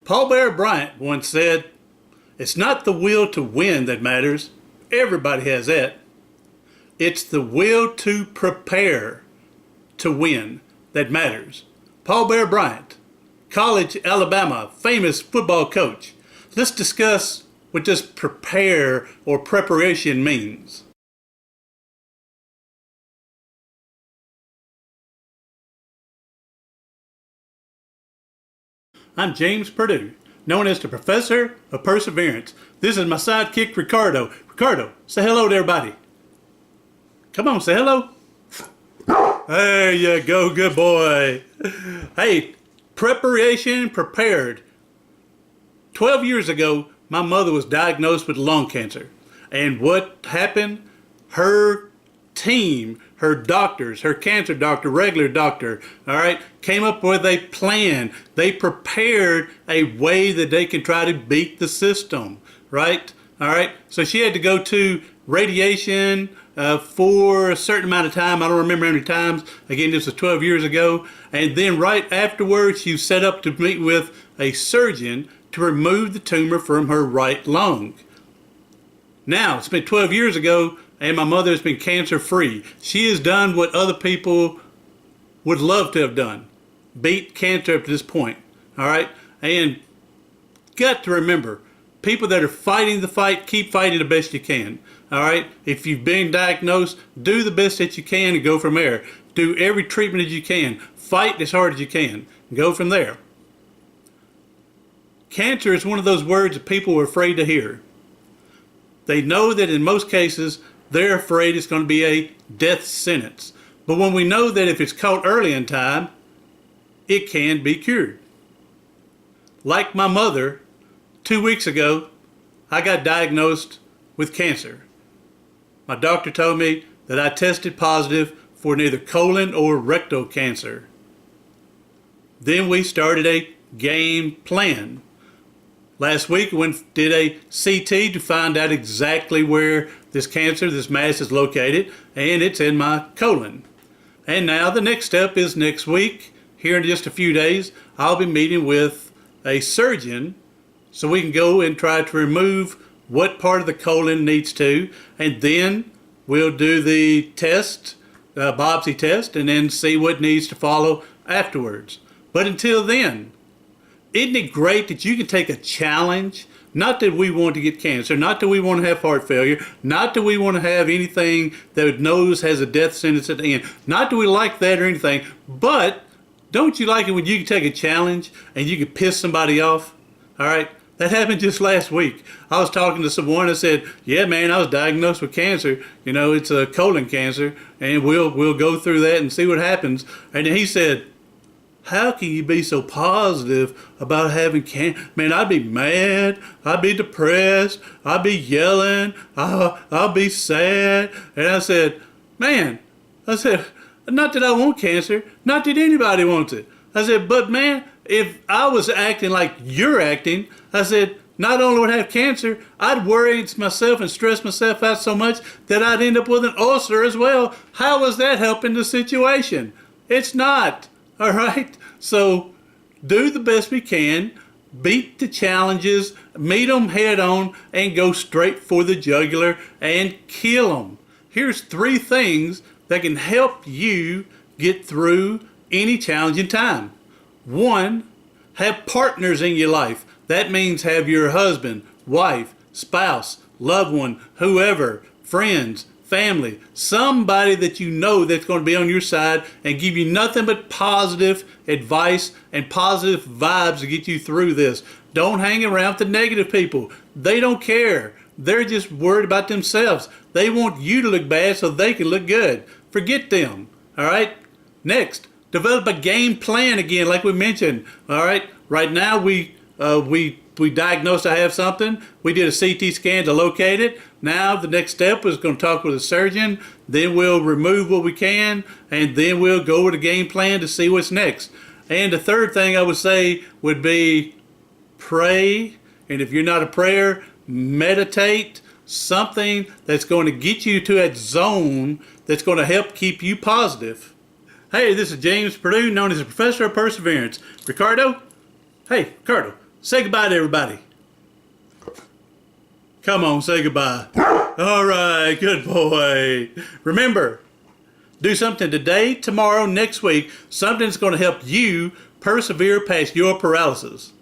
Paul Bear Bryant once said, "It's not the will to win that matters. Everybody has that. It's the will to prepare to win that matters." Paul Bear Bryant, College, Alabama, famous football coach. Let's discuss what this prepare or preparation means. I'm James Purdue, known as the Professor of Perseverance. This is my sidekick, Ricardo. Ricardo, say hello to everybody. Come on, say hello. There you go, good boy. Hey, preparation prepared. 12 years ago, my mother was diagnosed with lung cancer. And what happened? Her team, her doctors, her cancer doctor, regular doctor, all right, came up with a plan. They prepared a way that they can try to beat the system, right? All right, so she had to go to radiation for a certain amount of time. I don't remember how many times. Again, this was 12 years ago. And then right afterwards, she was set up to meet with a surgeon to remove the tumor from her right lung. Now, it's been 12 years ago, and my mother has been cancer-free. She has done what other people would love to have done. Beat cancer up to this point, all right? And got to remember, people that are fighting the fight, keep fighting the best you can, all right? If you've been diagnosed, do the best that you can and go from there. Do every treatment that you can. Fight as hard as you can. Go from there. Cancer is one of those words that people are afraid to hear. They know that in most cases, they're afraid it's going to be a death sentence. But when we know that if it's caught early in time, it can be cured. Like my mother, 2 weeks ago, I got diagnosed with cancer. My doctor told me that I tested positive for neither colon or rectal cancer. Then we started a game plan. Last week, we did a CT to find out exactly where this cancer, this mass is located, and it's in my colon. And now the next step is next week, here in just a few days, I'll be meeting with a surgeon so we can go and try to remove what part of the colon needs to, and then we'll do the test, biopsy test, and then see what needs to follow afterwards. But until then, isn't it great that you can take a challenge? Not that we want to get cancer, not that we want to have heart failure, not that we want to have anything that knows has a death sentence at the end. Not that we like that or anything, but don't you like it when you can take a challenge and you can piss somebody off? All right, that happened just last week. I was talking to someone that said, "Yeah, man, I was diagnosed with cancer. You know, it's a colon cancer, and we'll go through that and see what happens." And he said, "How can you be so positive about having cancer? Man, I'd be mad. I'd be depressed. I'd be yelling. I'll be sad." And I said, "Man," I said, "not that I want cancer. Not that anybody wants it." I said, "But man, if I was acting like you're acting," I said, "not only would I have cancer, I'd worry myself and stress myself out so much that I'd end up with an ulcer as well. How is that helping the situation? It's not. All right, so do the best we can, beat the challenges, meet them head on, and go straight for the jugular and kill them. Here's 3 things that can help you get through any challenging time. 1, have partners in your life. That means have your husband, wife, spouse, loved one, whoever, friends, family, somebody that you know that's going to be on your side and give you nothing but positive advice and positive vibes to get you through this. Don't hang around with the negative people. They don't care. They're just worried about themselves. They want you to look bad so they can look good. Forget them. All right? Next, develop a game plan again, like we mentioned. All right? Right now, we diagnosed I have something. We did a CT scan to locate it. Now the next step is going to talk with a surgeon. Then we'll remove what we can, and then we'll go with a game plan to see what's next. And the third thing I would say would be pray. And if you're not a prayer, meditate. Something that's going to get you to that zone that's going to help keep you positive. Hey, this is James Purdue, known as the Professor of Perseverance. Ricardo? Hey, Ricardo. Say goodbye to everybody. Come on, say goodbye. All right, good boy. Remember, do something today, tomorrow, next week, something that's going to help you persevere past your paralysis.